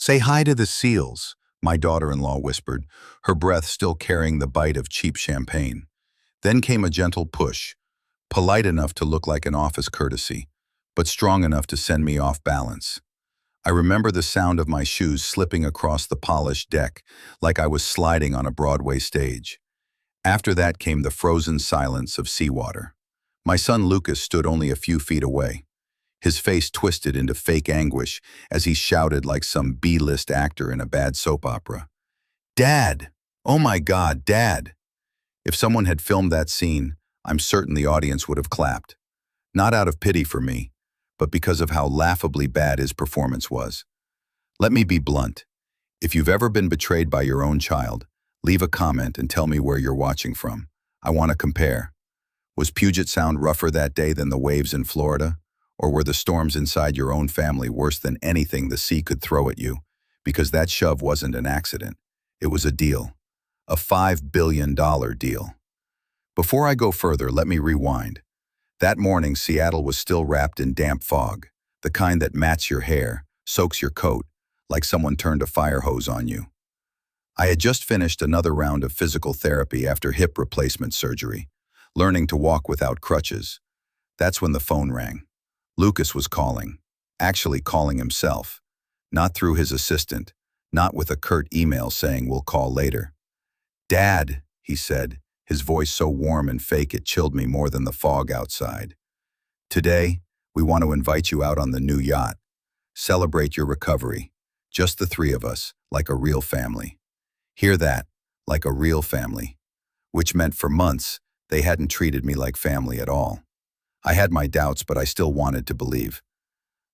Say hi to the seals, my daughter-in-law whispered, her breath still carrying the bite of cheap champagne. Then came a gentle push, polite enough to look like an office courtesy, but strong enough to send me off balance. I remember the sound of my shoes slipping across the polished deck like I was sliding on a Broadway stage. After that came the frozen silence of seawater. My son Lucas stood only a few feet away, his face twisted into fake anguish as he shouted like some B-list actor in a bad soap opera. "Dad! Oh my God, Dad!" If someone had filmed that scene, I'm certain the audience would have clapped. Not out of pity for me, but because of how laughably bad his performance was. Let me be blunt. If you've ever been betrayed by your own child, leave a comment and tell me where you're watching from. I want to compare. Was Puget Sound rougher that day than the waves in Florida? Or were the storms inside your own family worse than anything the sea could throw at you? Because that shove wasn't an accident. It was a deal. A $5 billion deal. Before I go further, let me rewind. That morning, Seattle was still wrapped in damp fog, the kind that mats your hair, soaks your coat, like someone turned a fire hose on you. I had just finished another round of physical therapy after hip replacement surgery, learning to walk without crutches. That's when the phone rang. Lucas was calling, actually calling himself, not through his assistant, not with a curt email saying we'll call later. "Dad," he said, his voice so warm and fake it chilled me more than the fog outside. "Today, we want to invite you out on the new yacht. Celebrate your recovery. Just the three of us, like a real family." Hear that, like a real family. Which meant for months, they hadn't treated me like family at all. I had my doubts, but I still wanted to believe.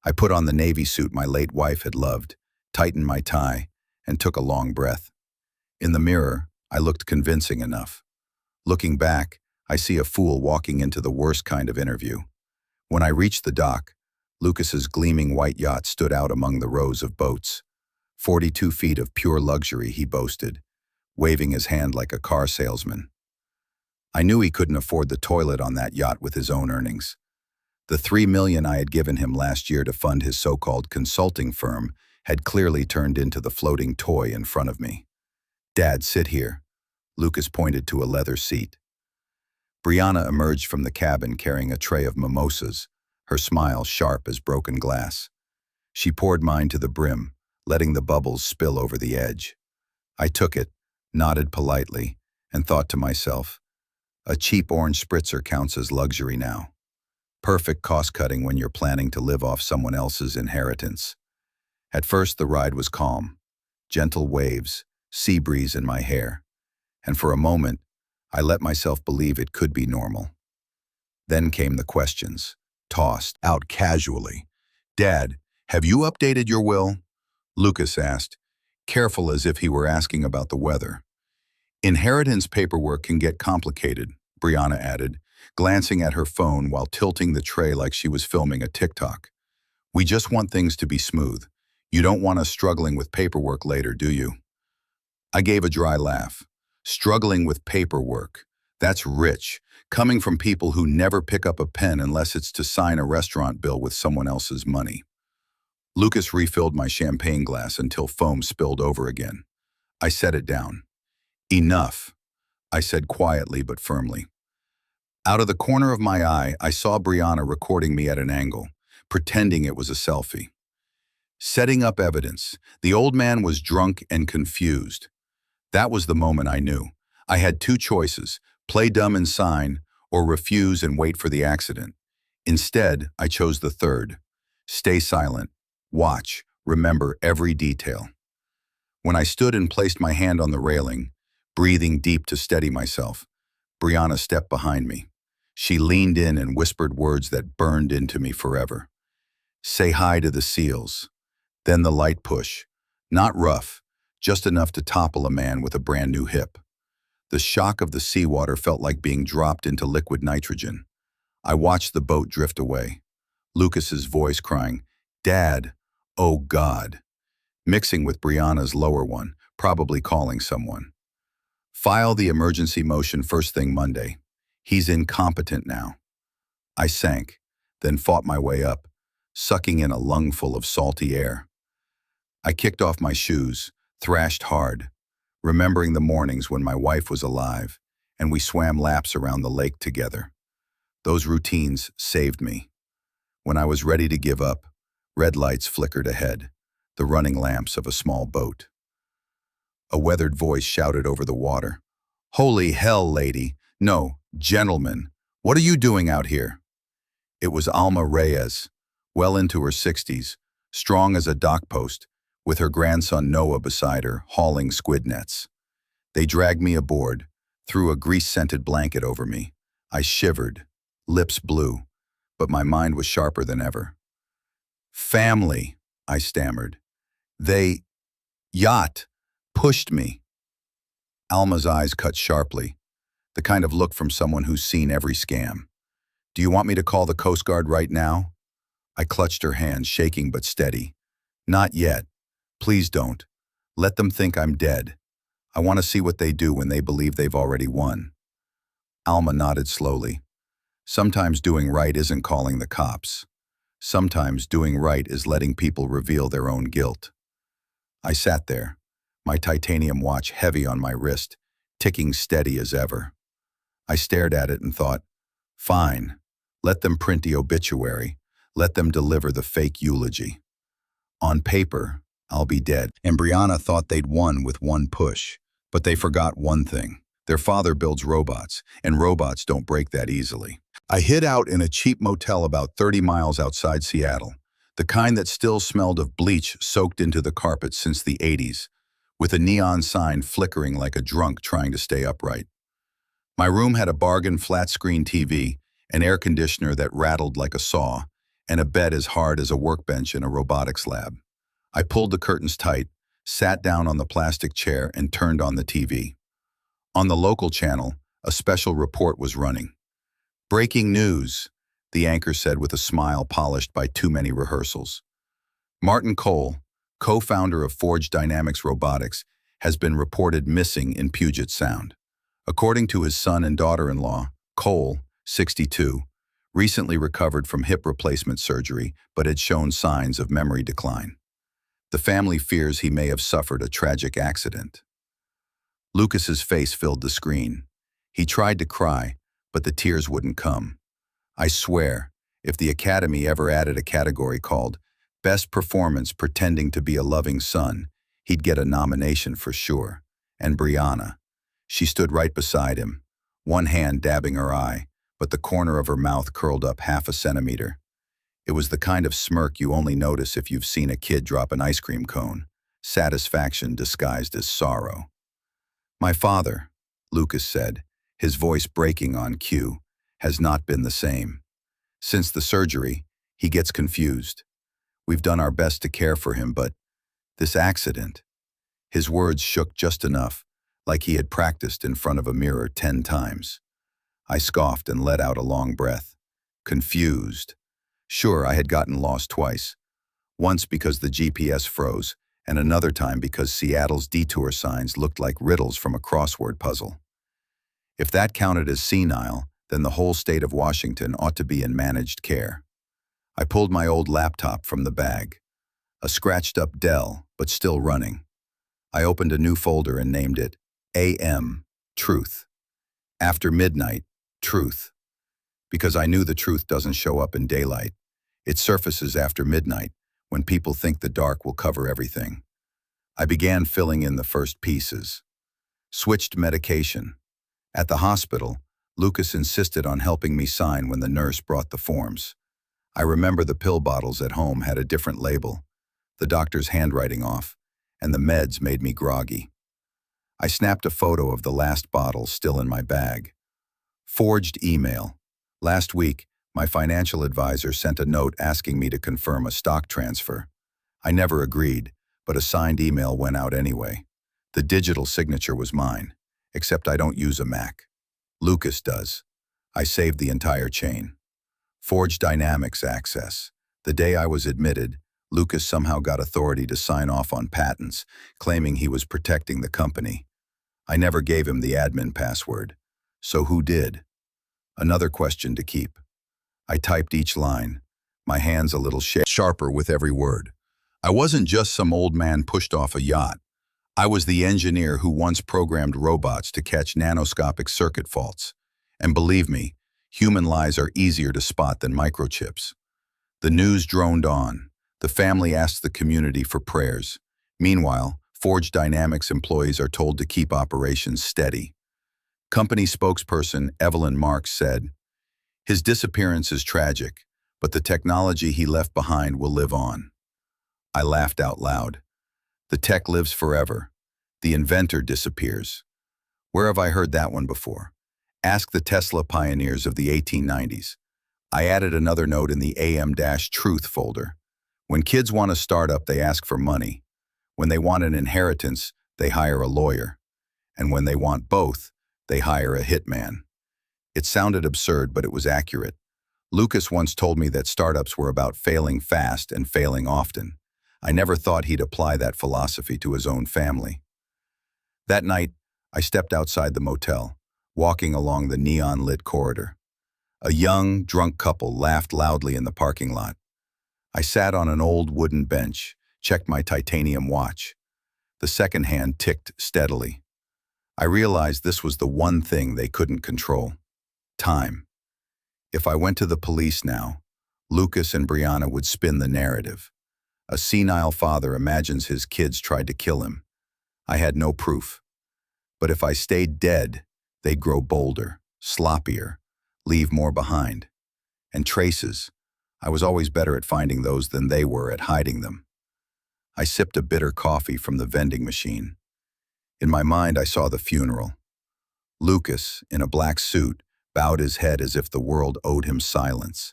I put on the navy suit my late wife had loved, tightened my tie, and took a long breath. In the mirror, I looked convincing enough. Looking back, I see a fool walking into the worst kind of interview. When I reached the dock, Lucas's gleaming white yacht stood out among the rows of boats. 42 feet of pure luxury, he boasted, waving his hand like a car salesman. I knew he couldn't afford the toilet on that yacht with his own earnings. The $3 million I had given him last year to fund his so-called consulting firm had clearly turned into the floating toy in front of me. "Dad, sit here." Lucas pointed to a leather seat. Brianna emerged from the cabin carrying a tray of mimosas, her smile sharp as broken glass. She poured mine to the brim, letting the bubbles spill over the edge. I took it, nodded politely, and thought to myself, a cheap orange spritzer counts as luxury now. Perfect cost-cutting when you're planning to live off someone else's inheritance. At first, the ride was calm. Gentle waves, sea breeze in my hair. And for a moment, I let myself believe it could be normal. Then came the questions, tossed out casually. "Dad, have you updated your will?" Lucas asked, careful as if he were asking about the weather. "Inheritance paperwork can get complicated," Brianna added, glancing at her phone while tilting the tray like she was filming a TikTok. "We just want things to be smooth. You don't want us struggling with paperwork later, do you?" I gave a dry laugh. Struggling with paperwork. That's rich, coming from people who never pick up a pen unless it's to sign a restaurant bill with someone else's money. Lucas refilled my champagne glass until foam spilled over again. I set it down. "Enough," I said quietly but firmly. Out of the corner of my eye, I saw Brianna recording me at an angle, pretending it was a selfie. Setting up evidence. The old man was drunk and confused. That was the moment I knew. I had two choices, play dumb and sign, or refuse and wait for the accident. Instead, I chose the third. Stay silent. Watch. Remember every detail. When I stood and placed my hand on the railing, breathing deep to steady myself, Brianna stepped behind me. She leaned in and whispered words that burned into me forever. "Say hi to the seals." Then the light push. Not rough, just enough to topple a man with a brand new hip. The shock of the seawater felt like being dropped into liquid nitrogen. I watched the boat drift away. Lucas's voice crying, "Dad, oh God," mixing with Brianna's lower one, probably calling someone. "File the emergency motion first thing Monday. He's incompetent now." I sank, then fought my way up, sucking in a lungful of salty air. I kicked off my shoes, thrashed hard, remembering the mornings when my wife was alive and we swam laps around the lake together. Those routines saved me. When I was ready to give up, red lights flickered ahead, the running lamps of a small boat. A weathered voice shouted over the water. "Holy hell, lady! No, gentlemen! What are you doing out here?" It was Alma Reyes, well into her 60s, strong as a dock post, with her grandson Noah beside her, hauling squid nets. They dragged me aboard, threw a grease-scented blanket over me. I shivered, lips blue, but my mind was sharper than ever. "Family," I stammered. "They, yacht, pushed me." Alma's eyes cut sharply, the kind of look from someone who's seen every scam. "Do you want me to call the Coast Guard right now?" I clutched her hand, shaking but steady. "Not yet. Please don't. Let them think I'm dead. I want to see what they do when they believe they've already won." Alma nodded slowly. Sometimes doing right isn't calling the cops. Sometimes doing right is letting people reveal their own guilt. I sat there, my titanium watch heavy on my wrist, ticking steady as ever. I stared at it and thought, fine, let them print the obituary, let them deliver the fake eulogy. On paper, I'll be dead. And Brianna thought they'd won with one push, but they forgot one thing. Their father builds robots, and robots don't break that easily. I hid out in a cheap motel about 30 miles outside Seattle, the kind that still smelled of bleach soaked into the carpet since the 80s, with a neon sign flickering like a drunk trying to stay upright. My room had a bargain flat-screen TV, an air conditioner that rattled like a saw, and a bed as hard as a workbench in a robotics lab. I pulled the curtains tight, sat down on the plastic chair, and turned on the TV. On the local channel, a special report was running. "Breaking news," the anchor said with a smile polished by too many rehearsals. "Martin Cole, co-founder of Forge Dynamics Robotics, has been reported missing in Puget Sound. According to his son and daughter-in-law, Cole, 62, recently recovered from hip replacement surgery but had shown signs of memory decline. The family fears he may have suffered a tragic accident." Lucas's face filled the screen. He tried to cry, but the tears wouldn't come. I swear, if the Academy ever added a category called Best Performance Pretending to be a Loving Son, he'd get a nomination for sure. And Brianna. She stood right beside him, one hand dabbing her eye, but the corner of her mouth curled up half a centimeter. It was the kind of smirk you only notice if you've seen a kid drop an ice cream cone, satisfaction disguised as sorrow. "My father," Lucas said, his voice breaking on cue, "has not been the same. Since the surgery, he gets confused. We've done our best to care for him, but this accident..." His words shook just enough, like he had practiced in front of a mirror 10 times. I scoffed and let out a long breath. Confused. Sure, I had gotten lost twice. Once because the GPS froze, and another time because Seattle's detour signs looked like riddles from a crossword puzzle. If that counted as senile, then the whole state of Washington ought to be in managed care. I pulled my old laptop from the bag. A scratched-up Dell, but still running. I opened a new folder and named it AM, Truth. After midnight, Truth. Because I knew the truth doesn't show up in daylight. It surfaces after midnight, when people think the dark will cover everything. I began filling in the first pieces. Switched medication. At the hospital, Lucas insisted on helping me sign when the nurse brought the forms. I remember the pill bottles at home had a different label, the doctor's handwriting off, and the meds made me groggy. I snapped a photo of the last bottle still in my bag. Forged email. Last week, my financial advisor sent a note asking me to confirm a stock transfer. I never agreed, but a signed email went out anyway. The digital signature was mine, except I don't use a Mac. Lucas does. I saved the entire chain. Forge Dynamics access. The day I was admitted, Lucas somehow got authority to sign off on patents, claiming he was protecting the company. I never gave him the admin password. So who did? Another question to keep. I typed each line, my hands a little sharper with every word. I wasn't just some old man pushed off a yacht. I was the engineer who once programmed robots to catch nanoscopic circuit faults. And believe me, human lies are easier to spot than microchips. The news droned on. The family asked the community for prayers. Meanwhile, Forge Dynamics employees are told to keep operations steady. Company spokesperson Evelyn Marks said, "His disappearance is tragic, but the technology he left behind will live on." I laughed out loud. The tech lives forever. The inventor disappears. Where have I heard that one before? Ask the Tesla pioneers of the 1890s. I added another note in the AM-Truth folder. When kids want a startup, they ask for money. When they want an inheritance, they hire a lawyer. And when they want both, they hire a hitman. It sounded absurd, but it was accurate. Lucas once told me that startups were about failing fast and failing often. I never thought he'd apply that philosophy to his own family. That night, I stepped outside the motel, walking along the neon-lit corridor. A young, drunk couple laughed loudly in the parking lot. I sat on an old wooden bench, checked my titanium watch. The second hand ticked steadily. I realized this was the one thing they couldn't control: time. If I went to the police now, Lucas and Brianna would spin the narrative. A senile father imagines his kids tried to kill him. I had no proof. But if I stayed dead, they'd grow bolder, sloppier, leave more behind. And traces. I was always better at finding those than they were at hiding them. I sipped a bitter coffee from the vending machine. In my mind, I saw the funeral. Lucas, in a black suit, bowed his head as if the world owed him silence.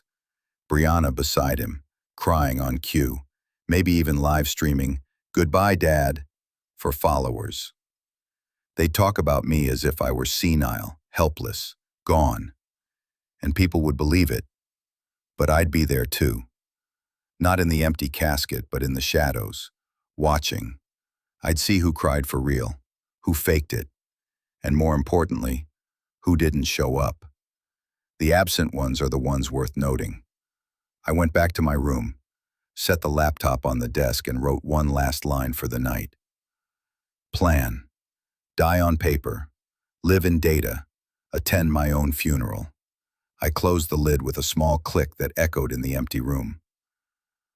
Brianna beside him, crying on cue, maybe even live streaming, "Goodbye, Dad," for followers. They'd talk about me as if I were senile, helpless, gone. And people would believe it. But I'd be there too. Not in the empty casket, but in the shadows, watching. I'd see who cried for real, who faked it, and more importantly, who didn't show up. The absent ones are the ones worth noting. I went back to my room, set the laptop on the desk, and wrote one last line for the night. Plan. Die on paper. Live in data. Attend my own funeral. I closed the lid with a small click that echoed in the empty room.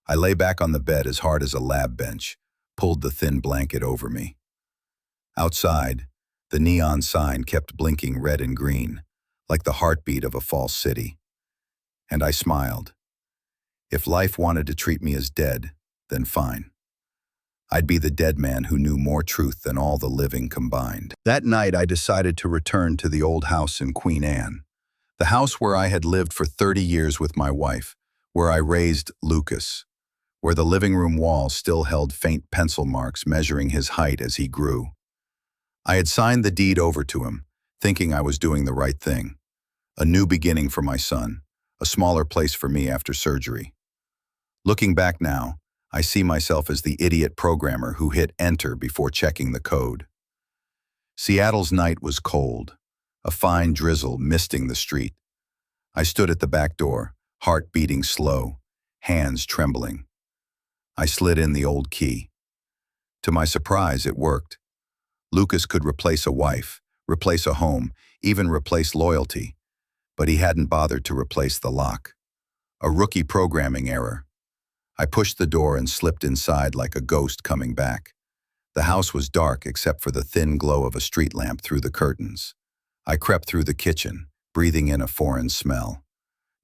I lay back on the bed as hard as a lab bench, pulled the thin blanket over me. Outside, the neon sign kept blinking red and green, like the heartbeat of a false city. And I smiled. If life wanted to treat me as dead, then fine. I'd be the dead man who knew more truth than all the living combined. That night, I decided to return to the old house in Queen Anne, the house where I had lived for 30 years with my wife, where I raised Lucas, where the living room wall still held faint pencil marks measuring his height as he grew. I had signed the deed over to him, thinking I was doing the right thing. A new beginning for my son, a smaller place for me after surgery. Looking back now, I see myself as the idiot programmer who hit enter before checking the code. Seattle's night was cold, a fine drizzle misting the street. I stood at the back door, heart beating slow, hands trembling. I slid in the old key. To my surprise, it worked. Lucas could replace a wife, replace a home, even replace loyalty, but he hadn't bothered to replace the lock. A rookie programming error. I pushed the door and slipped inside like a ghost coming back. The house was dark except for the thin glow of a street lamp through the curtains. I crept through the kitchen, breathing in a foreign smell.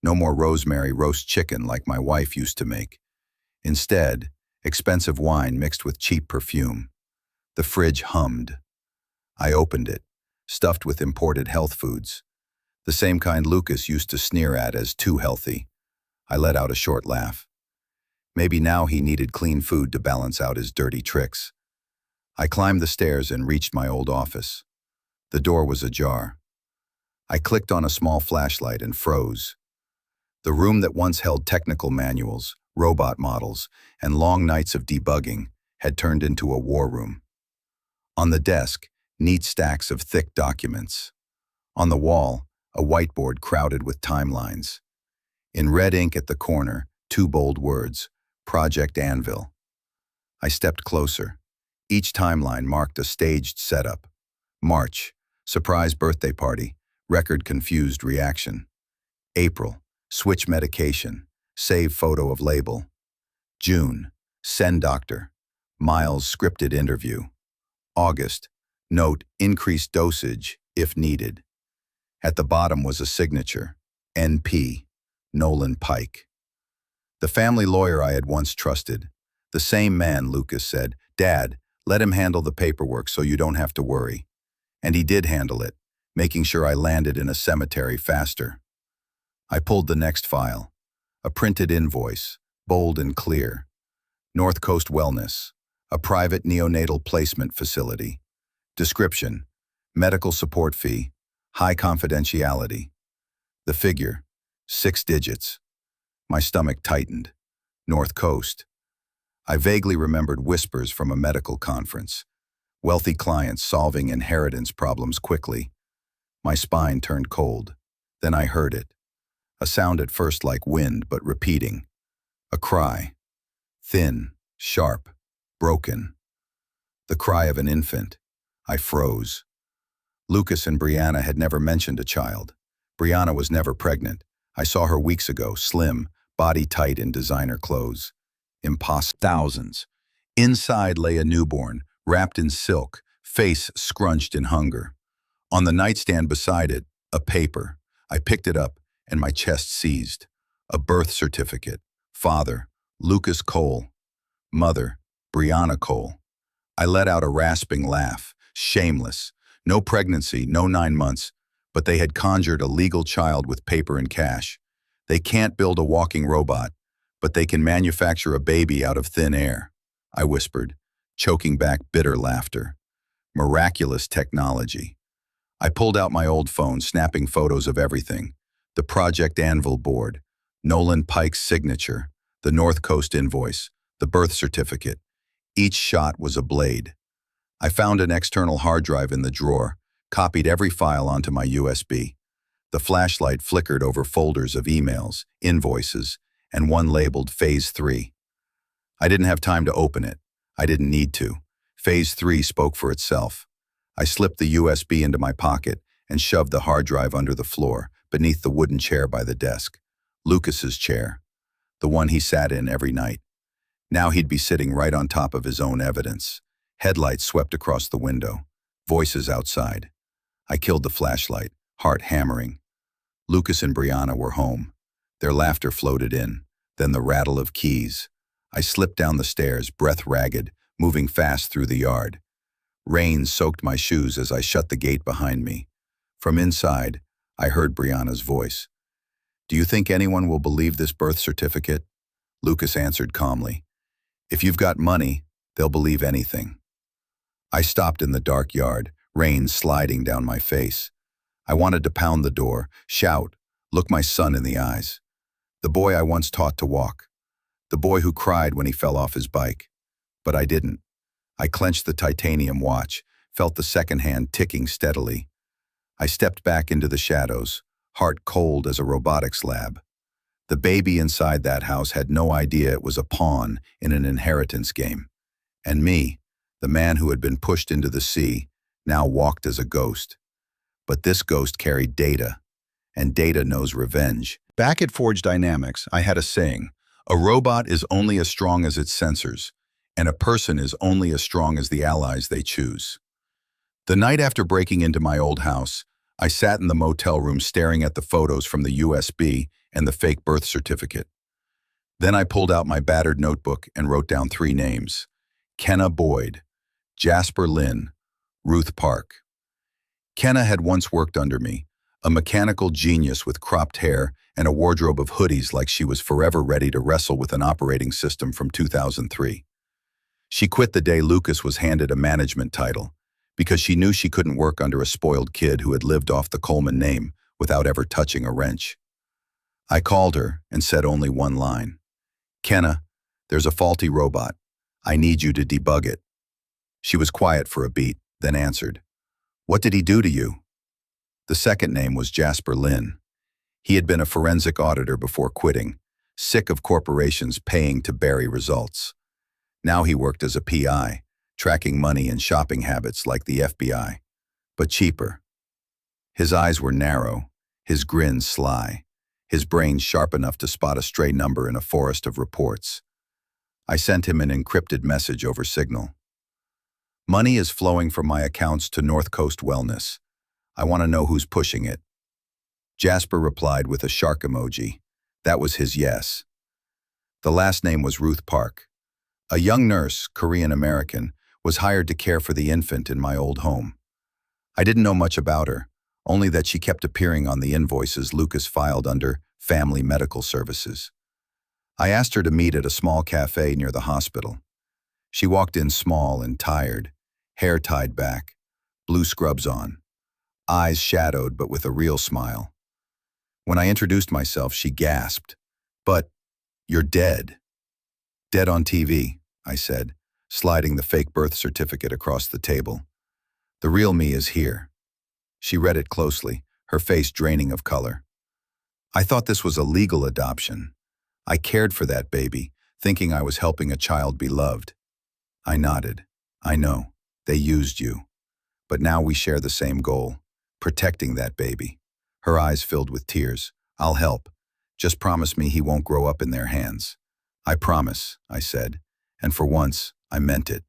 No more rosemary roast chicken like my wife used to make. Instead, expensive wine mixed with cheap perfume. The fridge hummed. I opened it, stuffed with imported health foods. The same kind Lucas used to sneer at as too healthy. I let out a short laugh. Maybe now he needed clean food to balance out his dirty tricks. I climbed the stairs and reached my old office. The door was ajar. I clicked on a small flashlight and froze. The room that once held technical manuals, robot models, and long nights of debugging had turned into a war room. On the desk, neat stacks of thick documents. On the wall, a whiteboard crowded with timelines. In red ink at the corner, two bold words: Project Anvil. I stepped closer. Each timeline marked a staged setup. March, surprise birthday party, record confused reaction. April, switch medication, save photo of label. June, send doctor, Miles scripted interview. August, note increased dosage if needed. At the bottom was a signature, NP, Nolan Pike. The family lawyer I had once trusted. The same man, Lucas said, "Dad, let him handle the paperwork so you don't have to worry." And he did handle it, making sure I landed in a cemetery faster. I pulled the next file. A printed invoice, bold and clear. North Coast Wellness, a private neonatal placement facility. Description, medical support fee, high confidentiality. The figure, 6 digits. My stomach tightened. North Coast. I vaguely remembered whispers from a medical conference. Wealthy clients solving inheritance problems quickly. My spine turned cold. Then I heard it. A sound at first like wind, but repeating. A cry. Thin, sharp, broken. The cry of an infant. I froze. Lucas and Brianna had never mentioned a child. Brianna was never pregnant. I saw her weeks ago, slim, body tight in designer clothes. Thousands. Inside lay a newborn, wrapped in silk, face scrunched in hunger. On the nightstand beside it, a paper. I picked it up, and my chest seized. A birth certificate. Father, Lucas Cole. Mother, Brianna Cole. I let out a rasping laugh, shameless. No pregnancy, no 9 months, but they had conjured a legal child with paper and cash. They can't build a walking robot, but they can manufacture a baby out of thin air, I whispered, choking back bitter laughter. Miraculous technology. I pulled out my old phone, snapping photos of everything. The Project Anvil board, Nolan Pike's signature, the North Coast invoice, the birth certificate. Each shot was a blade. I found an external hard drive in the drawer, copied every file onto my USB. The flashlight flickered over folders of emails, invoices, and one labeled Phase 3. I didn't have time to open it. I didn't need to. Phase 3 spoke for itself. I slipped the USB into my pocket and shoved the hard drive under the floor, beneath the wooden chair by the desk. Lucas's chair, the one he sat in every night. Now he'd be sitting right on top of his own evidence. Headlights swept across the window. Voices outside. I killed the flashlight, heart hammering. Lucas and Brianna were home. Their laughter floated in, then the rattle of keys. I slipped down the stairs, breath ragged, moving fast through the yard. Rain soaked my shoes as I shut the gate behind me. From inside, I heard Brianna's voice. "Do you think anyone will believe this birth certificate?" Lucas answered calmly. "If you've got money, they'll believe anything." I stopped in the dark yard, rain sliding down my face. I wanted to pound the door, shout, look my son in the eyes. The boy I once taught to walk. The boy who cried when he fell off his bike. But I didn't. I clenched the titanium watch, felt the second hand ticking steadily. I stepped back into the shadows, heart cold as a robotics lab. The baby inside that house had no idea it was a pawn in an inheritance game. And me, the man who had been pushed into the sea, now walked as a ghost. But this ghost carried data, and data knows revenge. Back at Forge Dynamics, I had a saying, a robot is only as strong as its sensors, and a person is only as strong as the allies they choose. The night after breaking into my old house, I sat in the motel room staring at the photos from the USB and the fake birth certificate. Then I pulled out my battered notebook and wrote down 3 names. Kenna Boyd, Jasper Lynn, Ruth Park. Kenna had once worked under me, a mechanical genius with cropped hair and a wardrobe of hoodies like she was forever ready to wrestle with an operating system from 2003. She quit the day Lucas was handed a management title, because she knew she couldn't work under a spoiled kid who had lived off the Coleman name without ever touching a wrench. I called her and said only one line. "Kenna, there's a faulty robot. I need you to debug it." She was quiet for a beat, then answered, "What did he do to you?" The second name was Jasper Lynn. He had been a forensic auditor before quitting, sick of corporations paying to bury results. Now he worked as a PI, tracking money and shopping habits like the FBI, but cheaper. His eyes were narrow, his grin sly, his brain sharp enough to spot a stray number in a forest of reports. I sent him an encrypted message over Signal. Money is flowing from my accounts to North Coast Wellness. I want to know who's pushing it. Jasper replied with a shark emoji. That was his yes. The last name was Ruth Park. A young nurse, Korean-American, was hired to care for the infant in my old home. I didn't know much about her, only that she kept appearing on the invoices Lucas filed under Family Medical Services. I asked her to meet at a small cafe near the hospital. She walked in small and tired, hair tied back, blue scrubs on, eyes shadowed but with a real smile. When I introduced myself, she gasped. "But you're dead." "Dead on TV," I said, sliding the fake birth certificate across the table. "The real me is here." She read it closely, her face draining of color. "I thought this was a legal adoption. I cared for that baby, thinking I was helping a child be loved." I nodded. "I know. They used you. But now we share the same goal, protecting that baby." Her eyes filled with tears. "I'll help. Just promise me he won't grow up in their hands." "I promise," I said, and for once, I meant it.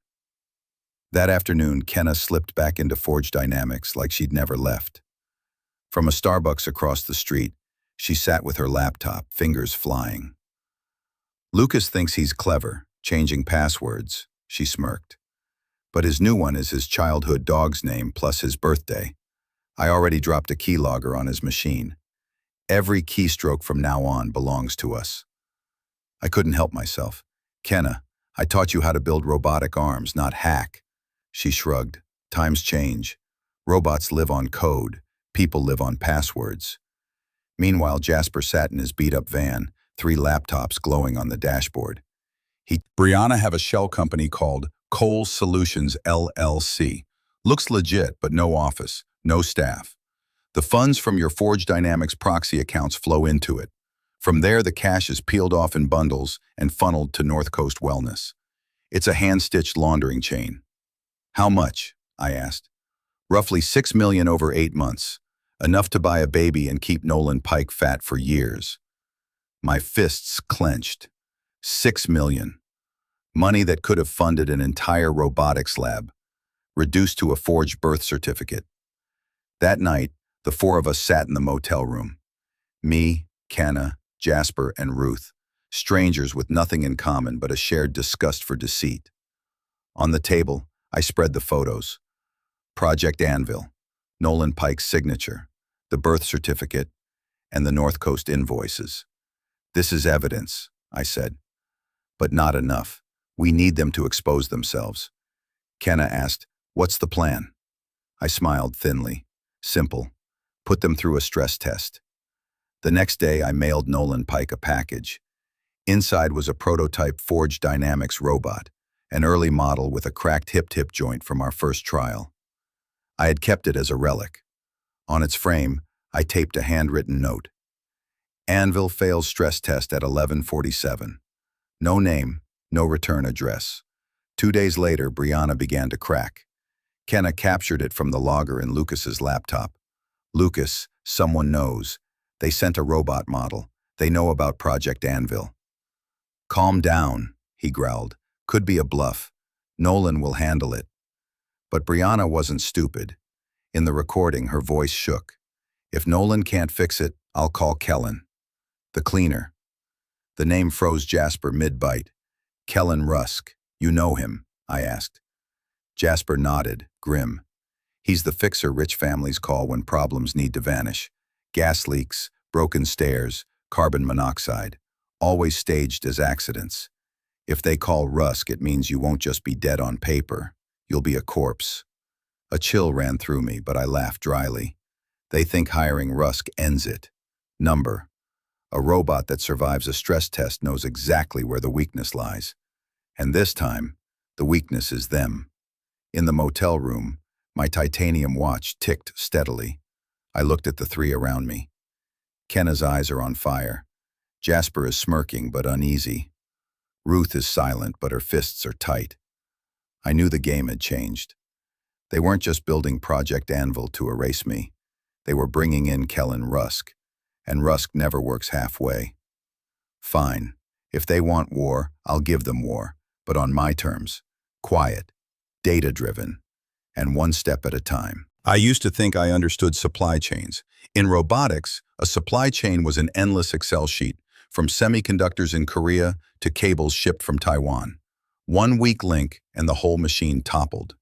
That afternoon, Kenna slipped back into Forge Dynamics like she'd never left. From a Starbucks across the street, she sat with her laptop, fingers flying. "Lucas thinks he's clever, changing passwords," she smirked. "But his new one is his childhood dog's name plus his birthday. I already dropped a keylogger on his machine. Every keystroke from now on belongs to us." I couldn't help myself. "Kenna, I taught you how to build robotic arms, not hack." She shrugged. "Times change. Robots live on code. People live on passwords." Meanwhile, Jasper sat in his beat-up van, 3 laptops glowing on the dashboard. Brianna have a shell company called Coles Solutions LLC. Looks legit, but no office, no staff. The funds from your Forge Dynamics proxy accounts flow into it. From there, the cash is peeled off in bundles and funneled to North Coast Wellness. It's a hand-stitched laundering chain. "How much?" I asked. "Roughly $6 million over 8 months. Enough to buy a baby and keep Nolan Pike fat for years." My fists clenched. $6 million. Money that could have funded an entire robotics lab, reduced to a forged birth certificate. That night, the 4 of us sat in the motel room. Me, Kenna, Jasper, and Ruth, strangers with nothing in common but a shared disgust for deceit. On the table, I spread the photos. Project Anvil, Nolan Pike's signature, the birth certificate, and the North Coast invoices. "This is evidence," I said. "But not enough. We need them to expose themselves." Kenna asked, "What's the plan?" I smiled thinly. "Simple. Put them through a stress test." The next day, I mailed Nolan Pike a package. Inside was a prototype Forge Dynamics robot, an early model with a cracked hip joint from our first trial. I had kept it as a relic. On its frame, I taped a handwritten note. "Anvil fails stress test at 11:47. No name, no return address." 2 days later, Brianna began to crack. Kenna captured it from the logger in Lucas's laptop. "Lucas, someone knows. They sent a robot model. They know about Project Anvil." "Calm down," he growled. "Could be a bluff. Nolan will handle it." But Brianna wasn't stupid. In the recording, her voice shook. "If Nolan can't fix it, I'll call Kellen. The cleaner." The name froze Jasper mid-bite. "Kellen Rusk. You know him?" I asked. Jasper nodded, grim. "He's the fixer rich families call when problems need to vanish. Gas leaks, broken stairs, carbon monoxide. Always staged as accidents. If they call Rusk, it means you won't just be dead on paper. You'll be a corpse." A chill ran through me, but I laughed dryly. They think hiring Rusk ends it. Number. A robot that survives a stress test knows exactly where the weakness lies. And this time, the weakness is them. In the motel room, my titanium watch ticked steadily. I looked at the 3 around me. Kenna's eyes are on fire. Jasper is smirking but uneasy. Ruth is silent, but her fists are tight. I knew the game had changed. They weren't just building Project Anvil to erase me. They were bringing in Kellen Rusk, and Rusk never works halfway. Fine. If they want war, I'll give them war, but on my terms. Quiet, data-driven, and one step at a time. I used to think I understood supply chains. In robotics, a supply chain was an endless Excel sheet, from semiconductors in Korea to cables shipped from Taiwan. One weak link and the whole machine toppled.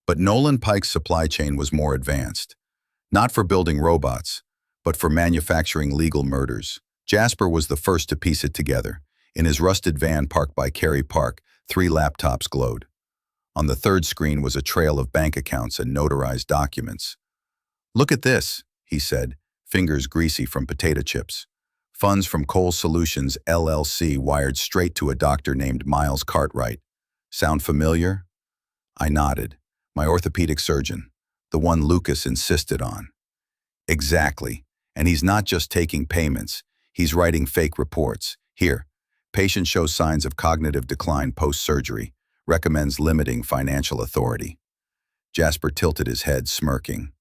But Nolan Pike's supply chain was more advanced. Not for building robots, but for manufacturing legal murders. Jasper was the first to piece it together. In his rusted van parked by Cary Park, 3 laptops glowed. On the third screen was a trail of bank accounts and notarized documents. "Look at this," he said, fingers greasy from potato chips. Funds from Cole Solutions LLC wired straight to a doctor named Miles Cartwright. Sound familiar? I nodded. My orthopedic surgeon, the one Lucas insisted on. Exactly. And he's not just taking payments, he's writing fake reports. Here, patient shows signs of cognitive decline post-surgery, recommends limiting financial authority. Jasper tilted his head, smirking.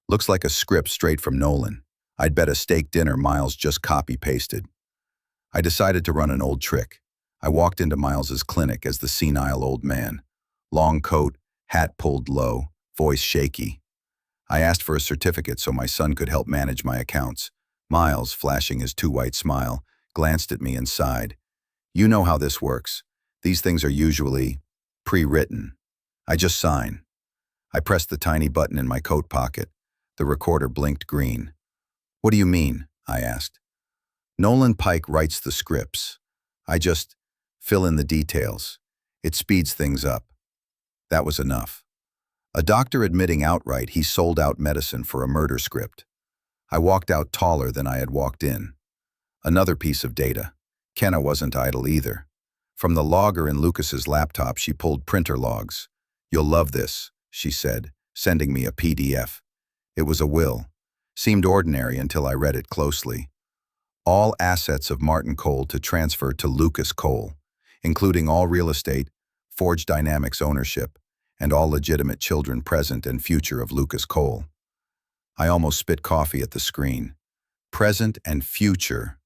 Looks like a script straight from Nolan. I'd bet a steak dinner Miles just copy-pasted. I decided to run an old trick. I walked into Miles's clinic as the senile old man. Long coat, hat pulled low, voice shaky. I asked for a certificate so my son could help manage my accounts. Miles, flashing his too-white smile, glanced at me and sighed. You know how this works. These things are usually pre-written. I just sign. I pressed the tiny button in my coat pocket. The recorder blinked green. What do you mean? I asked. Nolan Pike writes the scripts. I just fill in the details. It speeds things up. That was enough. A doctor admitting outright he sold out medicine for a murder script. I walked out taller than I had walked in. Another piece of data. Kenna wasn't idle either. From the logger in Lucas's laptop, she pulled printer logs. You'll love this, she said, sending me a PDF. It was a will. Seemed ordinary until I read it closely. All assets of Martin Cole to transfer to Lucas Cole, including all real estate, Forge Dynamics ownership, and all legitimate children present and future of Lucas Cole. I almost spit coffee at the screen. Present and future.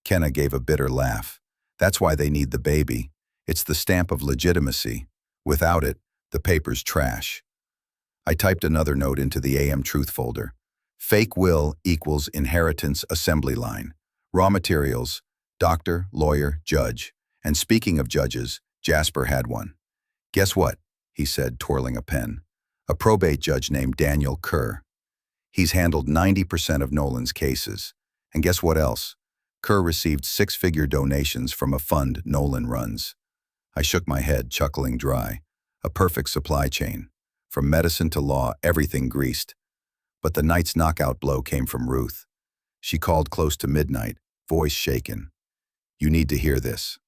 Kenna gave a bitter laugh. That's why they need the baby. It's the stamp of legitimacy. Without it, the paper's trash. I typed another note into the AM Truth folder. Fake will equals inheritance assembly line. Raw materials, doctor, lawyer, judge. And speaking of judges, Jasper had one. Guess what? He said, twirling a pen. A probate judge named Daniel Kerr. He's handled 90% of Nolan's cases. And guess what else? Kerr received 6-figure donations from a fund Nolan runs. I shook my head, chuckling dry. A perfect supply chain. From medicine to law, everything greased. But the night's knockout blow came from Ruth. She called close to midnight, voice shaken. You need to hear this.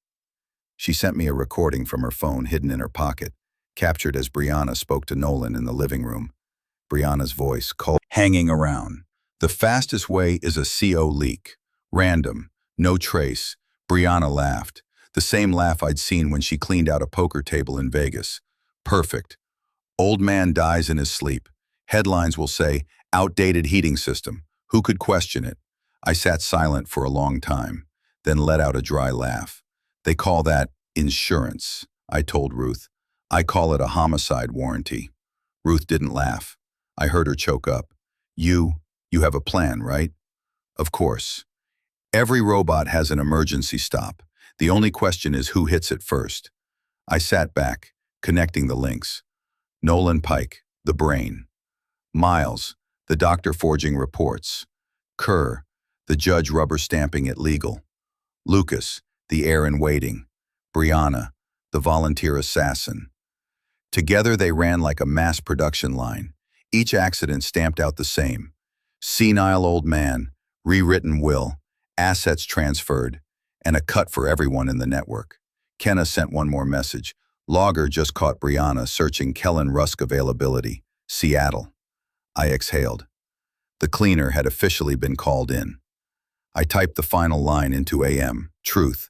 She sent me a recording from her phone hidden in her pocket, captured as Brianna spoke to Nolan in the living room. Brianna's voice, cold, hanging around. The fastest way is a CO leak. Random, no trace. Brianna laughed. The same laugh I'd seen when she cleaned out a poker table in Vegas. Perfect. Old man dies in his sleep. Headlines will say, outdated heating system. Who could question it? I sat silent for a long time, then let out a dry laugh. They call that insurance, I told Ruth. I call it a homicide warranty. Ruth didn't laugh. I heard her choke up. You have a plan, right? Of course. Every robot has an emergency stop. The only question is who hits it first. I sat back, connecting the links. Nolan Pike, the brain. Miles, the doctor forging reports. Kerr, the judge rubber stamping it legal. Lucas, the heir in waiting. Brianna, the volunteer assassin. Together they ran like a mass production line. Each accident stamped out the same. Senile old man, rewritten will, assets transferred, and a cut for everyone in the network. Kenna sent one more message. Logger just caught Brianna searching Kellen Rusk availability. Seattle. I exhaled. The cleaner had officially been called in. I typed the final line into AM. Truth.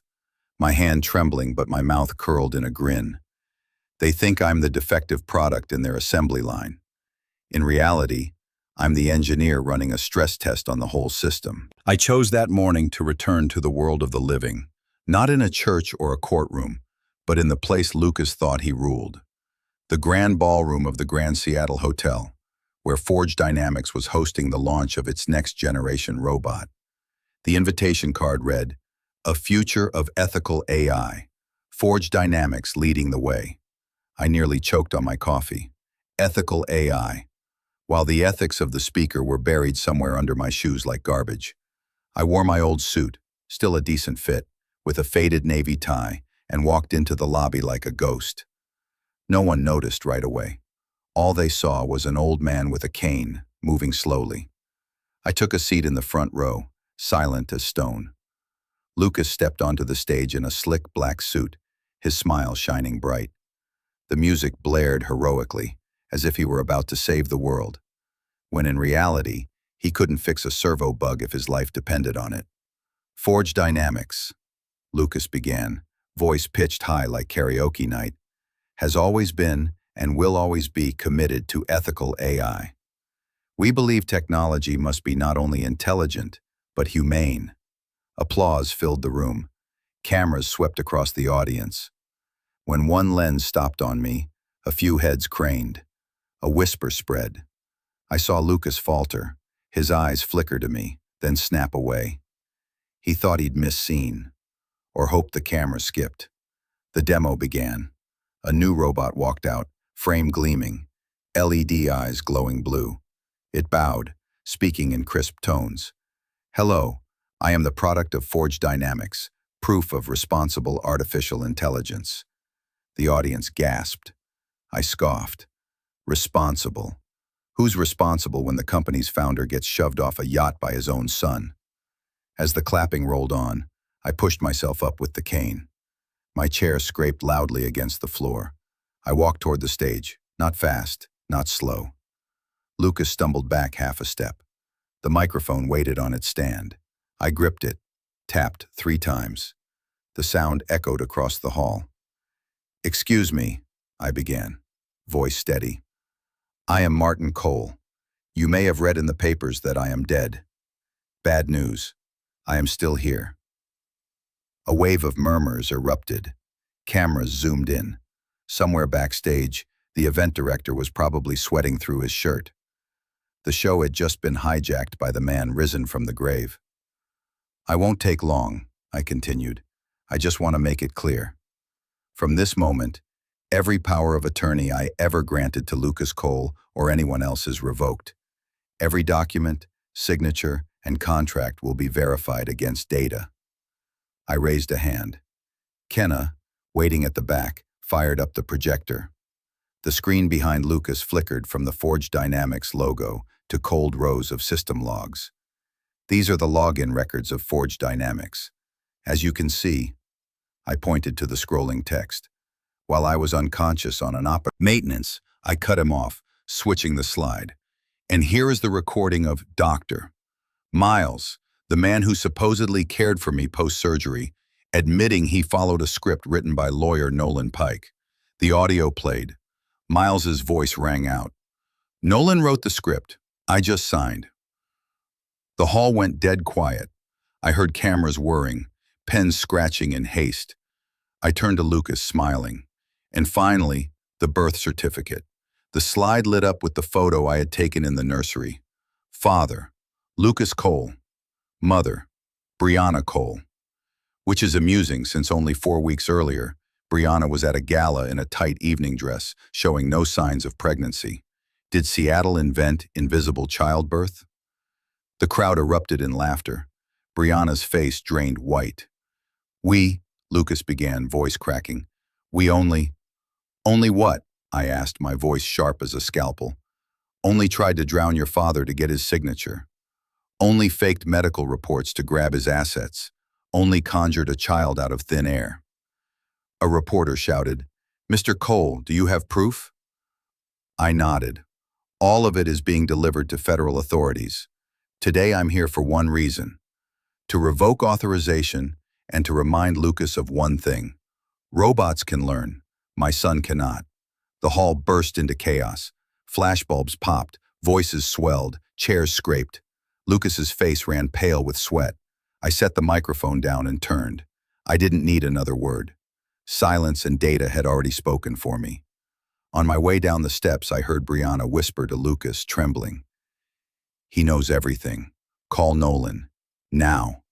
my hand trembling but my mouth curled in a grin. They think I'm the defective product in their assembly line. In reality, I'm the engineer running a stress test on the whole system. I chose that morning to return to the world of the living, not in a church or a courtroom, but in the place Lucas thought he ruled. The grand ballroom of the Grand Seattle Hotel, where Forge Dynamics was hosting the launch of its next-generation robot. The invitation card read, "A future of ethical AI. Forge Dynamics leading the way." I nearly choked on my coffee. Ethical AI. While the ethics of the speaker were buried somewhere under my shoes like garbage. I wore my old suit, still a decent fit, with a faded navy tie, and walked into the lobby like a ghost. No one noticed right away. All they saw was an old man with a cane, moving slowly. I took a seat in the front row, silent as stone. Lucas stepped onto the stage in a slick black suit, his smile shining bright. The music blared heroically, as if he were about to save the world, when in reality, he couldn't fix a servo bug if his life depended on it. "Forge Dynamics," Lucas began, voice pitched high like karaoke night, "has always been and will always be committed to ethical AI. We believe technology must be not only intelligent, but humane." Applause filled the room. Cameras swept across the audience. When one lens stopped on me, a few heads craned. A whisper spread. I saw Lucas falter, his eyes flicker to me, then snap away. He thought he'd missed scene, or hoped the camera skipped. The demo began. A new robot walked out, frame gleaming, LED eyes glowing blue. It bowed, speaking in crisp tones. "Hello, I am the product of Forge Dynamics, proof of responsible artificial intelligence." The audience gasped. I scoffed. Responsible. Who's responsible when the company's founder gets shoved off a yacht by his own son? As the clapping rolled on, I pushed myself up with the cane. My chair scraped loudly against the floor. I walked toward the stage, not fast, not slow. Lucas stumbled back half a step. The microphone waited on its stand. I gripped it, tapped 3 times. The sound echoed across the hall. "Excuse me," I began, voice steady. "I am Martin Cole. You may have read in the papers that I am dead. Bad news. I am still here." A wave of murmurs erupted. Cameras zoomed in. Somewhere backstage, the event director was probably sweating through his shirt. The show had just been hijacked by the man risen from the grave. "I won't take long," I continued. "I just want to make it clear. From this moment, every power of attorney I ever granted to Lucas Cole or anyone else is revoked. Every document, signature, and contract will be verified against data." I raised a hand. Kenna, waiting at the back, fired up the projector. The screen behind Lucas flickered from the Forge Dynamics logo to cold rows of system logs. "These are the login records of Forge Dynamics. As you can see," I pointed to the scrolling text. "While I was unconscious on an maintenance, I cut him off, switching the slide. And here is the recording of Dr. Miles, the man who supposedly cared for me post-surgery, admitting he followed a script written by lawyer Nolan Pike." The audio played. Miles's voice rang out. "Nolan wrote the script. I just signed." The hall went dead quiet. I heard cameras whirring, pens scratching in haste. I turned to Lucas, smiling. And finally, the birth certificate. The slide lit up with the photo I had taken in the nursery. Father, Lucas Cole. Mother, Brianna Cole. Which is amusing since only 4 weeks earlier, Brianna was at a gala in a tight evening dress, showing no signs of pregnancy. Did Seattle invent invisible childbirth? The crowd erupted in laughter. Brianna's face drained white. Lucas began, voice cracking. "We only what?" I asked, my voice sharp as a scalpel. "Only tried to drown your father to get his signature. Only faked medical reports to grab his assets. Only conjured a child out of thin air." A reporter shouted, "Mr. Cole, do you have proof?" I nodded. "All of it is being delivered to federal authorities. Today I'm here for one reason: to revoke authorization and to remind Lucas of one thing. Robots can learn. My son cannot. The hall burst into chaos. Flashbulbs popped, voices swelled, chairs scraped. Lucas's face ran pale with sweat. I set the microphone down and turned. I didn't need another word. Silence and data had already spoken for me. On my way down the steps, I heard Brianna whisper to Lucas, trembling. He knows everything. Call Nolan. Now.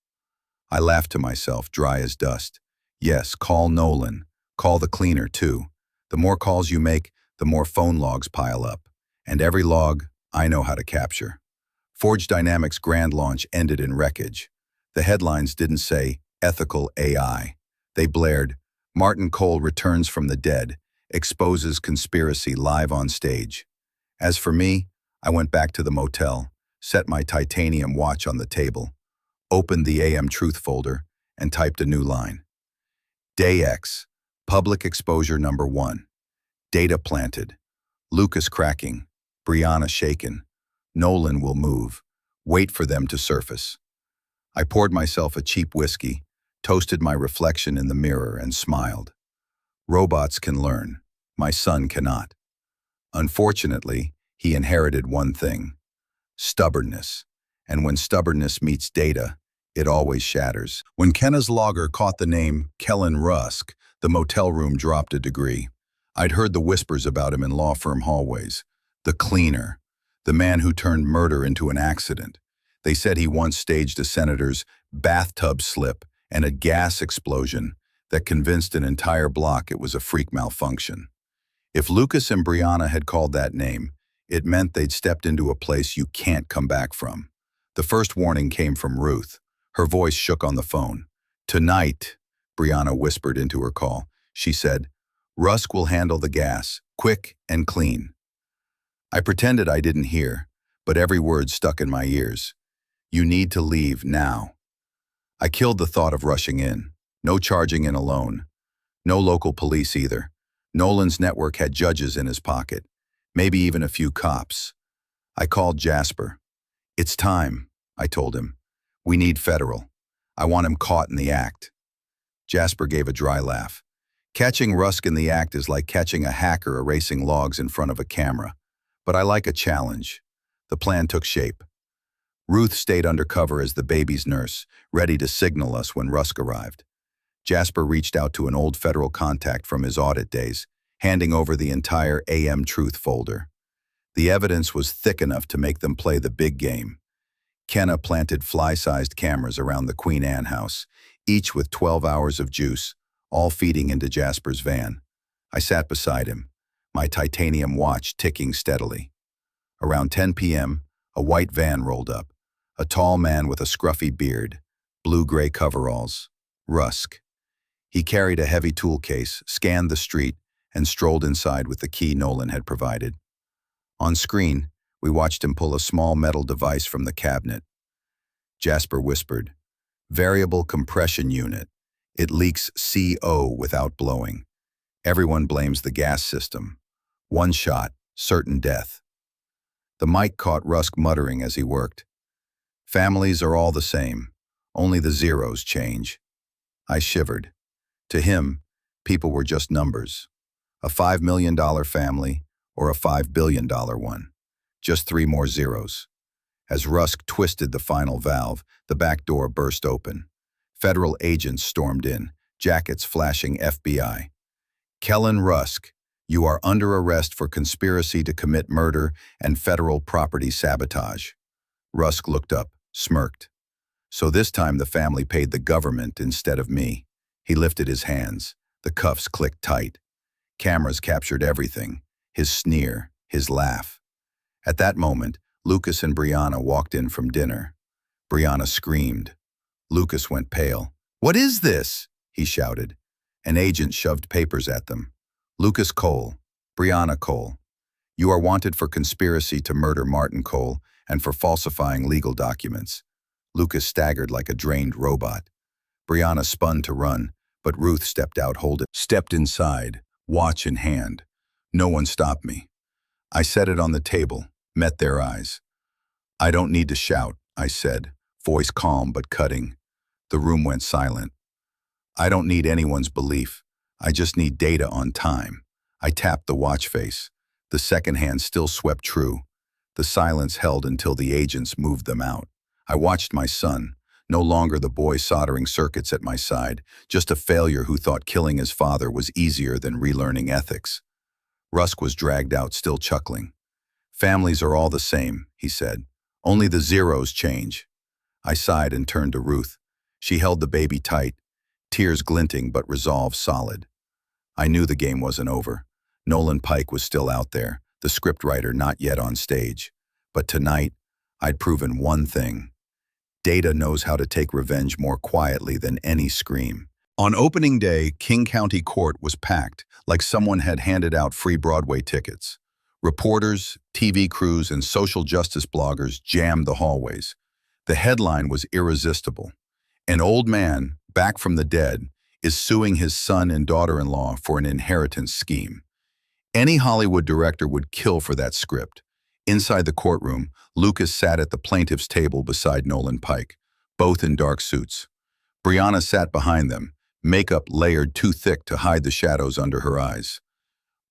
I laughed to myself, dry as dust. Yes, call Nolan. Call the cleaner, too. The more calls you make, the more phone logs pile up. And every log, I know how to capture. Forge Dynamics' grand launch ended in wreckage. The headlines didn't say, ethical AI. They blared, Martin Cole returns from the dead, exposes conspiracy live on stage. As for me, I went back to the motel, set my titanium watch on the table, opened the AM Truth folder, and typed a new line. Day X, public exposure number 1. Data planted. Lucas cracking. Brianna shaken. Nolan will move. Wait for them to surface. I poured myself a cheap whiskey, toasted my reflection in the mirror, and smiled. Robots can learn. My son cannot. Unfortunately, he inherited one thing: stubbornness. And when stubbornness meets data, it always shatters. When Kenna's logger caught the name Kellen Rusk, the motel room dropped a degree. I'd heard the whispers about him in law firm hallways. The cleaner. The man who turned murder into an accident. They said he once staged a senator's bathtub slip and a gas explosion that convinced an entire block it was a freak malfunction. If Lucas and Brianna had called that name, it meant they'd stepped into a place you can't come back from. The first warning came from Ruth. Her voice shook on the phone. Tonight, Brianna whispered into her call. She said, Rusk will handle the gas, quick and clean. I pretended I didn't hear, but every word stuck in my ears. You need to leave now. I killed the thought of rushing in. No charging in alone. No local police either. Nolan's network had judges in his pocket, maybe even a few cops. I called Jasper. It's time, I told him. We need federal. I want him caught in the act. Jasper gave a dry laugh. Catching Rusk in the act is like catching a hacker erasing logs in front of a camera. But I like a challenge. The plan took shape. Ruth stayed undercover as the baby's nurse, ready to signal us when Rusk arrived. Jasper reached out to an old federal contact from his audit days, handing over the entire AM Truth folder. The evidence was thick enough to make them play the big game. Kenna planted fly-sized cameras around the Queen Anne house, each with 12 hours of juice, all feeding into Jasper's van. I sat beside him, my titanium watch ticking steadily. Around 10 p.m., a white van rolled up. A tall man with a scruffy beard, blue-gray coveralls. Rusk. He carried a heavy tool case, scanned the street, and strolled inside with the key Nolan had provided. On screen, we watched him pull a small metal device from the cabinet. Jasper whispered, Variable compression unit. It leaks CO without blowing. Everyone blames the gas system. One shot, certain death. The mic caught Rusk muttering as he worked. Families are all the same. Only the zeros change. I shivered. To him, people were just numbers. A $5 million family or a $5 billion one. Just 3 more zeros. As Rusk twisted the final valve, the back door burst open. Federal agents stormed in, jackets flashing FBI. Kellen Rusk, you are under arrest for conspiracy to commit murder and federal property sabotage. Rusk looked up, smirked. So this time the family paid the government instead of me. He lifted his hands. The cuffs clicked tight. Cameras captured everything. His sneer, his laugh. At that moment, Lucas and Brianna walked in from dinner. Brianna screamed. Lucas went pale. What is this? He shouted. An agent shoved papers at them. Lucas Cole, Brianna Cole. You are wanted for conspiracy to murder Martin Cole and for falsifying legal documents. Lucas staggered like a drained robot. Brianna spun to run, but Ruth stepped inside, watch in hand. No one stopped me. I set it on the table, met their eyes. I don't need to shout, I said, voice calm but cutting. The room went silent. I don't need anyone's belief. I just need data on time. I tapped the watch face. The second hand still swept true. The silence held until the agents moved them out. I watched my son, no longer the boy soldering circuits at my side, just a failure who thought killing his father was easier than relearning ethics. Rusk was dragged out, still chuckling. Families are all the same, he said. Only the zeros change. I sighed and turned to Ruth. She held the baby tight, tears glinting but resolve solid. I knew the game wasn't over. Nolan Pike was still out there, the scriptwriter not yet on stage. But tonight, I'd proven one thing. Data knows how to take revenge more quietly than any scream. On opening day, King County Court was packed, like someone had handed out free Broadway tickets. Reporters, TV crews, and social justice bloggers jammed the hallways. The headline was irresistible. An old man, back from the dead, is suing his son and daughter-in-law for an inheritance scheme. Any Hollywood director would kill for that script. Inside the courtroom, Lucas sat at the plaintiff's table beside Nolan Pike, both in dark suits. Brianna sat behind them, makeup layered too thick to hide the shadows under her eyes.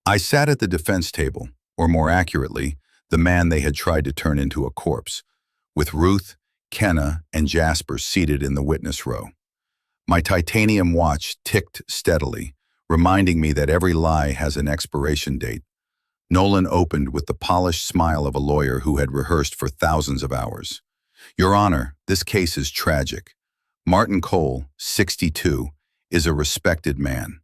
I sat at the defense table, or more accurately, the man they had tried to turn into a corpse, with Ruth, Kenna, and Jasper seated in the witness row. My titanium watch ticked steadily, reminding me that every lie has an expiration date. Nolan opened with the polished smile of a lawyer who had rehearsed for thousands of hours. Your Honor, this case is tragic. Martin Cole, 62, is a respected man.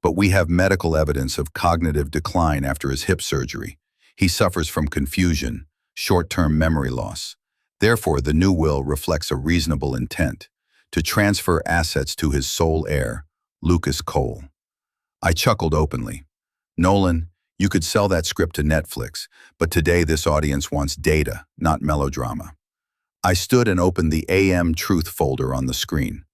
But we have medical evidence of cognitive decline after his hip surgery. He suffers from confusion, short-term memory loss. Therefore, the new will reflects a reasonable intent to transfer assets to his sole heir, Lucas Cole. I chuckled openly. Nolan, you could sell that script to Netflix, but today this audience wants data, not melodrama. I stood and opened the AM Truth folder on the screen.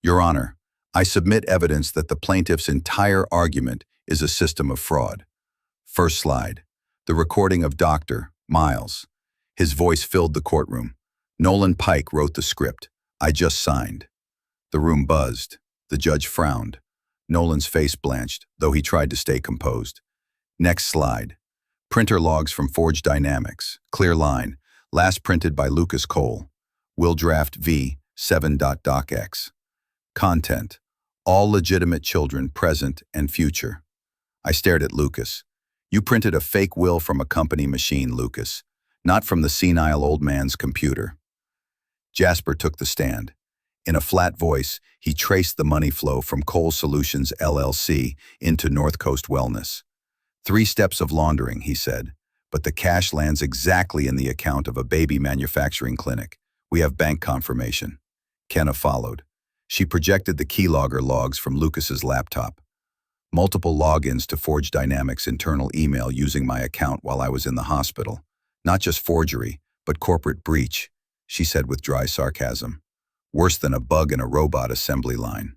Your Honor, I submit evidence that the plaintiff's entire argument is a system of fraud. First slide. The recording of Dr. Miles. His voice filled the courtroom. Nolan Pike wrote the script. I just signed. The room buzzed. The judge frowned. Nolan's face blanched, though he tried to stay composed. Next slide. Printer logs from Forge Dynamics. Clear line. Last printed by Lucas Cole. Will draft V 7.docx. Content. All legitimate children, present and future. I stared at Lucas. You printed a fake will from a company machine, Lucas, not from the senile old man's computer. Jasper took the stand. In a flat voice, he traced the money flow from Cole Solutions LLC into North Coast Wellness. 3 steps of laundering, he said, but the cash lands exactly in the account of a baby manufacturing clinic. We have bank confirmation. Kenna followed. She projected the keylogger logs from Lucas's laptop. Multiple logins to Forge Dynamics' internal email using my account while I was in the hospital. Not just forgery, but corporate breach, she said with dry sarcasm. Worse than a bug in a robot assembly line.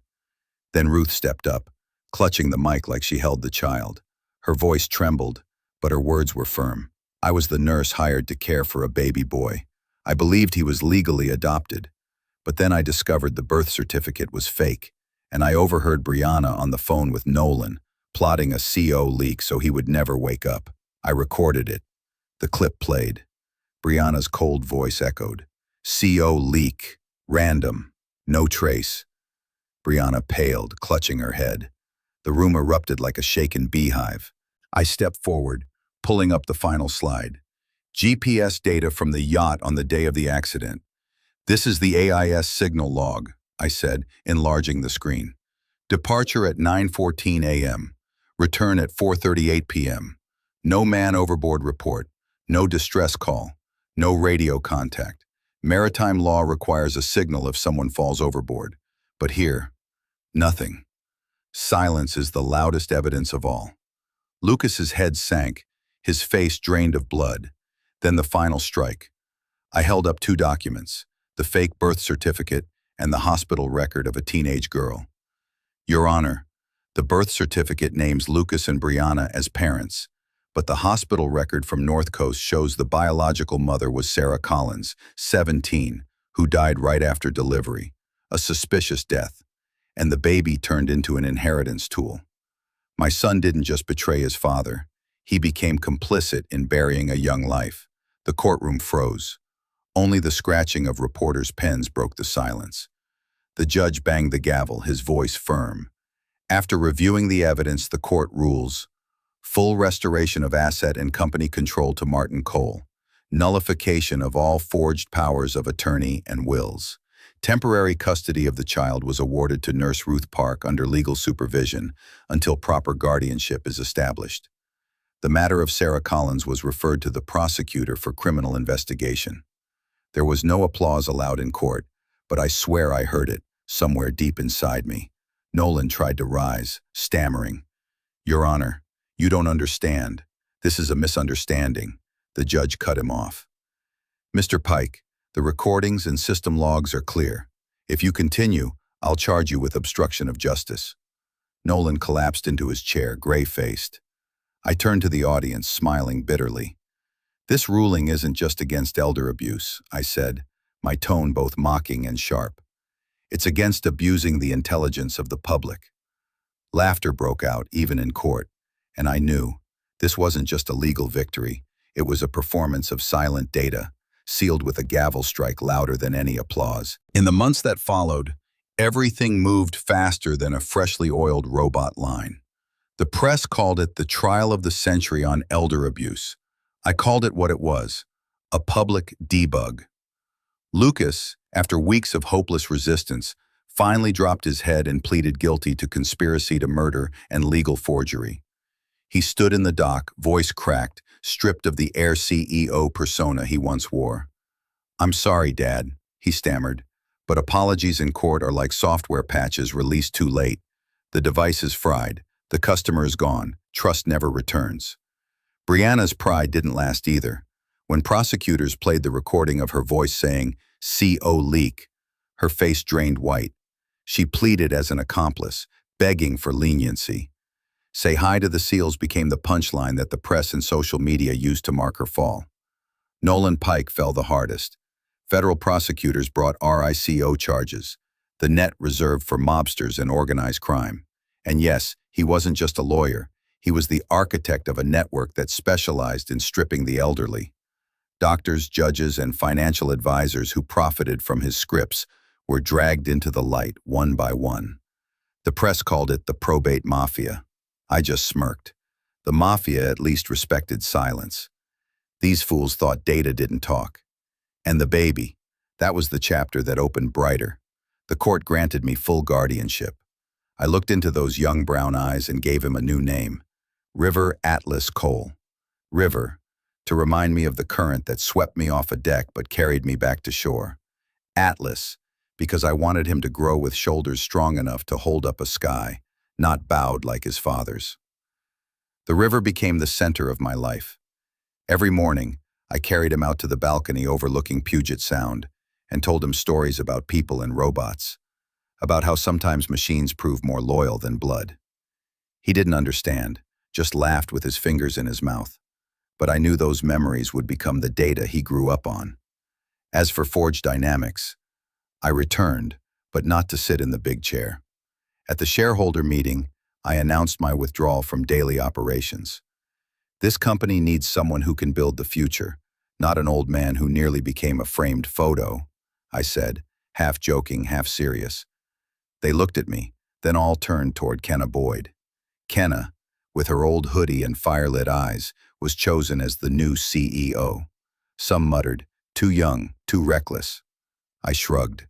Then Ruth stepped up, clutching the mic like she held the child. Her voice trembled, but her words were firm. I was the nurse hired to care for a baby boy. I believed he was legally adopted. But then I discovered the birth certificate was fake, and I overheard Brianna on the phone with Nolan, plotting a CO leak so he would never wake up. I recorded it. The clip played. Brianna's cold voice echoed. CO leak. Random. No trace. Brianna paled, clutching her head. The room erupted like a shaken beehive. I stepped forward, pulling up the final slide. GPS data from the yacht on the day of the accident. This is the AIS signal log, I said, enlarging the screen. Departure at 9:14 a.m. Return at 4:38 p.m. No man overboard report. No distress call. No radio contact. Maritime law requires a signal if someone falls overboard. But here, nothing. Silence is the loudest evidence of all. Lucas's head sank, his face drained of blood. Then the final strike. I held up 2 documents, the fake birth certificate and the hospital record of a teenage girl. Your Honor, the birth certificate names Lucas and Brianna as parents, but the hospital record from North Coast shows the biological mother was Sarah Collins, 17, who died right after delivery, a suspicious death. and the baby turned into an inheritance tool. My son didn't just betray his father. He became complicit in burying a young life. The courtroom froze. Only the scratching of reporters' pens broke the silence. The judge banged the gavel, his voice firm. After reviewing the evidence, the court rules: full restoration of asset and company control to Martin Cole, nullification of all forged powers of attorney and wills. Temporary custody of the child was awarded to Nurse Ruth Park under legal supervision until proper guardianship is established. The matter of Sarah Collins was referred to the prosecutor for criminal investigation. There was no applause allowed in court, but I swear I heard it, somewhere deep inside me. Nolan tried to rise, stammering. "Your Honor, you don't understand. This is a misunderstanding." The judge cut him off. "Mr. Pike, the recordings and system logs are clear. If you continue, I'll charge you with obstruction of justice." Nolan collapsed into his chair, gray-faced. I turned to the audience, smiling bitterly. "This ruling isn't just against elder abuse," I said, my tone both mocking and sharp. "It's against abusing the intelligence of the public." Laughter broke out, even in court, and I knew this wasn't just a legal victory. It was a performance of silent data, sealed with a gavel strike louder than any applause. In the months that followed, everything moved faster than a freshly oiled robot line. The press called it the trial of the century on elder abuse. I called it what it was: a public debug. Lucas, after weeks of hopeless resistance, finally dropped his head and pleaded guilty to conspiracy to murder and legal forgery. He stood in the dock, voice cracked, stripped of the Air CEO persona he once wore. "I'm sorry, Dad," he stammered, "but apologies in court are like software patches released too late. The device is fried, the customer is gone, trust never returns." Brianna's pride didn't last either. When prosecutors played the recording of her voice saying, "CO leak," her face drained white. She pleaded as an accomplice, begging for leniency. "Say hi to the SEALs" became the punchline that the press and social media used to mark her fall. Nolan Pike fell the hardest. Federal prosecutors brought RICO charges, the net reserved for mobsters and organized crime. And yes, he wasn't just a lawyer. He was the architect of a network that specialized in stripping the elderly. Doctors, judges, and financial advisors who profited from his scripts were dragged into the light one by one. The press called it the probate mafia. I just smirked. The mafia at least respected silence. These fools thought data didn't talk. And the baby, that was the chapter that opened brighter. The court granted me full guardianship. I looked into those young brown eyes and gave him a new name: River Atlas Cole. River, to remind me of the current that swept me off a deck but carried me back to shore. Atlas, because I wanted him to grow with shoulders strong enough to hold up a sky, not bowed like his father's. The river became the center of my life. Every morning, I carried him out to the balcony overlooking Puget Sound and told him stories about people and robots, about how sometimes machines prove more loyal than blood. He didn't understand, just laughed with his fingers in his mouth. But I knew those memories would become the data he grew up on. As for Forge Dynamics, I returned, but not to sit in the big chair. At the shareholder meeting, I announced my withdrawal from daily operations. This company needs someone who can build the future, not an old man who nearly became a framed photo, I said, half joking, half serious. They looked at me, then all turned toward Kenna Boyd. Kenna, with her old hoodie and firelit eyes, was chosen as the new CEO. Some muttered, "Too young, too reckless." I shrugged.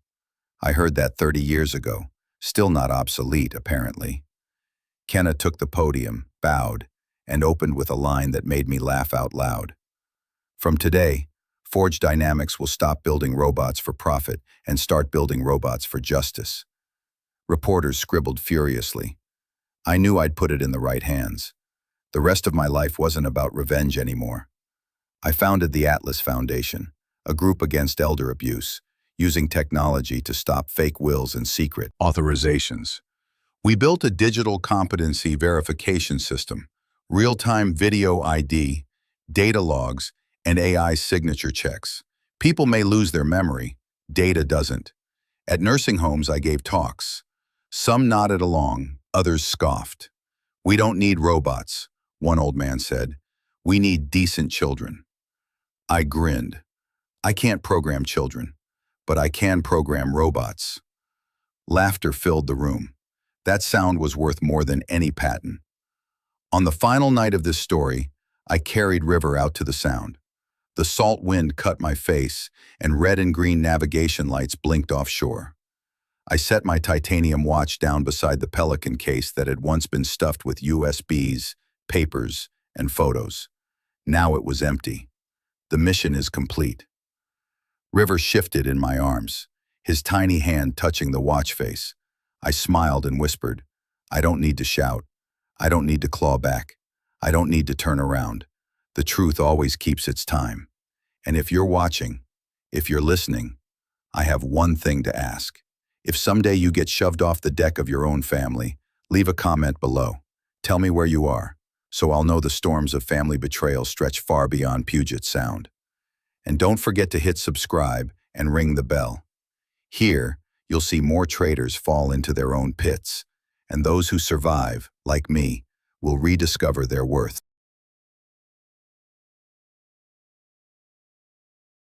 I heard that 30 years ago, still not obsolete, apparently. Kenna took the podium, bowed, and opened with a line that made me laugh out loud. "From today, Forge Dynamics will stop building robots for profit and start building robots for justice." Reporters scribbled furiously. I knew I'd put it in the right hands. The rest of my life wasn't about revenge anymore. I founded the Atlas Foundation, a group against elder abuse, using technology to stop fake wills and secret authorizations. We built a digital competency verification system, real-time video ID, data logs, and AI signature checks. People may lose their memory, data doesn't. At nursing homes, I gave talks. Some nodded along, others scoffed. "We don't need robots," one old man said. "We need decent children." I grinned. I can't program children, but I can program robots. Laughter filled the room. That sound was worth more than any patent. On the final night of this story, I carried River out to the Sound. The salt wind cut my face, and red and green navigation lights blinked offshore. I set my titanium watch down beside the Pelican case that had once been stuffed with USBs, papers, and photos. Now it was empty. The mission is complete. River shifted in my arms, his tiny hand touching the watch face. I smiled and whispered, "I don't need to shout. I don't need to claw back. I don't need to turn around. The truth always keeps its time. And if you're watching, if you're listening, I have one thing to ask. If someday you get shoved off the deck of your own family, leave a comment below. Tell me where you are, so I'll know the storms of family betrayal stretch far beyond Puget Sound. And don't forget to hit subscribe and ring the bell. Here, you'll see more traitors fall into their own pits, and those who survive, like me, will rediscover their worth.